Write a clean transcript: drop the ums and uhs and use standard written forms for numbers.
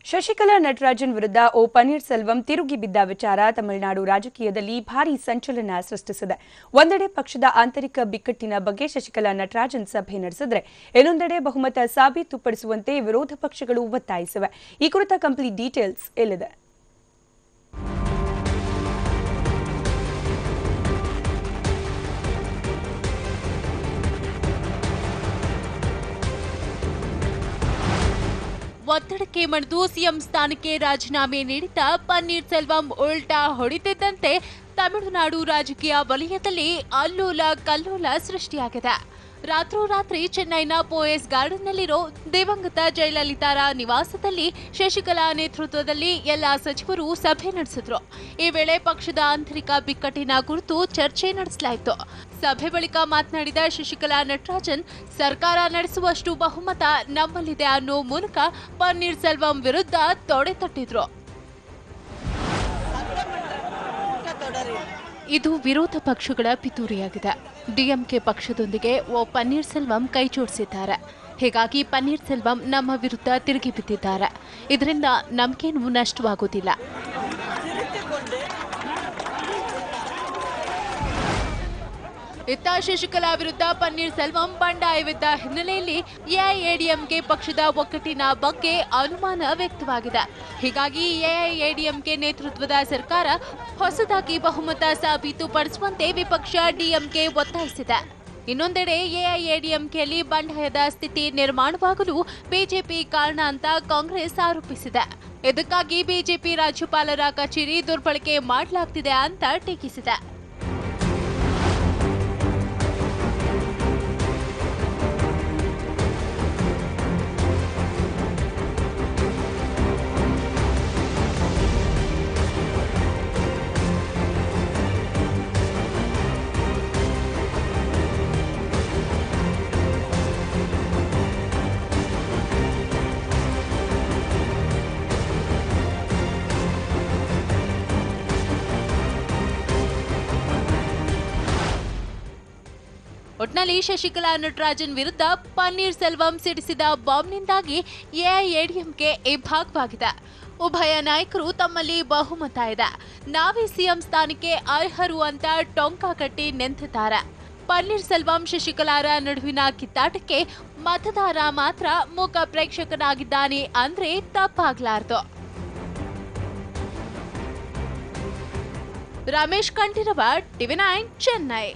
ಶಶಿಕಲಾ ನಟರಾಜನ್ ವಿರುದ್ಧ ಓ ಪನ್ನೀರ್ ಸೆಲ್ವಂ ತಿರುಗಿ ಬಿದ್ದ ವಿಚಾರ ತಮಿಳುನಾಡು ರಾಜಕೀಯದಲ್ಲಿ ಭಾರೀ ಸಂಚಲನ ಸೃಷ್ಟಿಸಿದೆ. ಒಂದೆಡೆ ಪಕ್ಷದ ಆಂತರಿಕ ಬಿಕ್ಕಟ್ಟಿನ ಬಗ್ಗೆ ಶಶಿಕಲಾ ನಟರಾಜನ್ ಸಭೆ ನಡೆಸಿದ್ರೆ, ಇನ್ನೊಂದೆಡೆ ಬಹುಮತ ಸಾಬೀತುಪಡಿಸುವಂತೆ ವಿರೋಧ ಪಕ್ಷಗಳು ಒತ್ತಾಯಿಸಿವೆ. ಈ ಕುರಿತ ಕಂಪ್ಲೀಟ್ ಡೀಟೇಲ್ಸ್ ಇಲ್ಲಿದೆ. ಒತ್ತಡಕ್ಕೆ ಮಣಿದು ಸಿಎಂ ಸ್ಥಾನಕ್ಕೆ ರಾಜೀನಾಮೆ ನೀಡಿದ್ದ ಪನ್ನೀರ್ ಸೆಲ್ವಂ ಉಲ್ಟಾ ಹೊಡಿತಿದ್ದಂತೆ ತಮಿಳುನಾಡು ರಾಜಕೀಯ ವಲಯದಲ್ಲಿ ಅಲ್ಲೋಲ ಕಲ್ಲೋಲ ಸೃಷ್ಟಿಯಾಗಿದೆ. ರಾತ್ರೋರಾತ್ರಿ ಚೆನ್ನೈನ ಪೋಯಸ್ ಗಾರ್ಡನ್ನಲ್ಲಿರೋ ದಿವಂಗತ ಜಯಲಲಿತಾರ ನಿವಾಸದಲ್ಲಿ ಶಶಿಕಲಾ ನೇತೃತ್ವದಲ್ಲಿ ಎಲ್ಲಾ ಸಚಿವರು ಸಭೆ ನಡೆಸಿದ್ರು. ಈ ವೇಳೆ ಪಕ್ಷದ ಆಂತರಿಕ ಬಿಕ್ಕಟ್ಟಿನ ಕುರಿತು ಚರ್ಚೆ ನಡೆಸಲಾಯಿತು. ಸಭೆ ಬಳಿಕ ಮಾತನಾಡಿದ ಶಶಿಕಲಾ ನಟರಾಜನ್, ಸರ್ಕಾರ ನಡೆಸುವಷ್ಟು ಬಹುಮತ ನಮ್ಮಲ್ಲಿದೆ ಅನ್ನೋ ಮೂಲಕ ಪನ್ನೀರ್ ಸೆಲ್ವಂ ವಿರುದ್ಧ ತೊಡೆತಟ್ಟಿದ್ರು. ಇದು ವಿರೋಧ ಪಕ್ಷಗಳ ಪಿತೂರಿಯಾಗಿದೆ. ಡಿಎಂಕೆ ಪಕ್ಷದೊಂದಿಗೆ ಓ ಪನ್ನೀರ್ ಸೆಲ್ವಂ ಕೈಜೋಡಿಸಿದ್ದಾರೆ. ಹೀಗಾಗಿ ಪನ್ನೀರ್ ಸೆಲ್ವಂ ನಮ್ಮ ವಿರುದ್ಧ ತಿರುಗಿ ಬಿದ್ದಿದ್ದಾರೆ. ಇದರಿಂದ ನಮಗೇನು ನಷ್ಟವಾಗುವುದಿಲ್ಲ. ಇತ್ತ ಶಶಿಕಲಾ ವಿರುದ್ಧ ಪನ್ನೀರ್ ಸೆಲ್ವಂ ಬಂಡಾಯವಿದ್ದ ಹಿನ್ನೆಲೆಯಲ್ಲಿ ಎಐಎಡಿಎಂಕೆ ಪಕ್ಷದ ಒಕ್ಕಟ್ಟಿನ ಬಗ್ಗೆ ಅನುಮಾನ ವ್ಯಕ್ತವಾಗಿದೆ. ಹೀಗಾಗಿ ಎಐಎಡಿಎಂಕೆ ನೇತೃತ್ವದ ಸರ್ಕಾರ ಹೊಸದಾಗಿ ಬಹುಮತ ಸಾಬೀತುಪಡಿಸುವಂತೆ ವಿಪಕ್ಷ ಡಿಎಂಕೆ ಒತ್ತಾಯಿಸಿದೆ. ಇನ್ನೊಂದೆಡೆ ಎಐಎಡಿಎಂಕೆಯಲ್ಲಿ ಬಂಡಾಯದ ಸ್ಥಿತಿ ನಿರ್ಮಾಣವಾಗಲು ಬಿಜೆಪಿ ಕಾರಣ ಅಂತ ಕಾಂಗ್ರೆಸ್ ಆರೋಪಿಸಿದೆ. ಇದಕ್ಕಾಗಿ ಬಿಜೆಪಿ ರಾಜ್ಯಪಾಲರ ಕಚೇರಿ ದುರ್ಬಳಕೆ ಮಾಡಲಾಗ್ತಿದೆ ಅಂತ ಟೀಕಿಸಿದೆ. ಒಟ್ನಲ್ಲಿ ಶಶಿಕಲಾ ನಟರಾಜನ್ ವಿರುದ್ಧ ಪನ್ನೀರ್ ಸೆಲ್ವಂ ಸಿಡಿಸಿದ ಬಾಂಬ್ನಿಂದಾಗಿ ಎಐಎಡಿಎಂಕೆ ಇಬ್ಬಾಗವಾಗಿದೆ. ಉಭಯ ನಾಯಕರು ತಮ್ಮಲ್ಲಿ ಬಹುಮತ ಇದೆ, ನಾವೇ ಸಿಎಂ ಸ್ಥಾನಕ್ಕೆ ಅರ್ಹರು ಅಂತ ಟೊಂಕ ಕಟ್ಟಿ ನಿಂತಿದ್ದಾರೆ. ಪನ್ನೀರ್ ಸೆಲ್ವಂ ಶಶಿಕಲಾರ ನಡುವಿನ ಕಿತ್ತಾಟಕ್ಕೆ ಮತದಾರ ಮಾತ್ರ ಮೂಕ ಪ್ರೇಕ್ಷಕನಾಗಿದ್ದಾನೆ ಅಂದ್ರೆ ತಪ್ಪಾಗ್ಲಾರ್ದು. ರಮೇಶ್ ಕಂಠೀರವ, ಟಿವಿ9 ಚೆನ್ನೈ.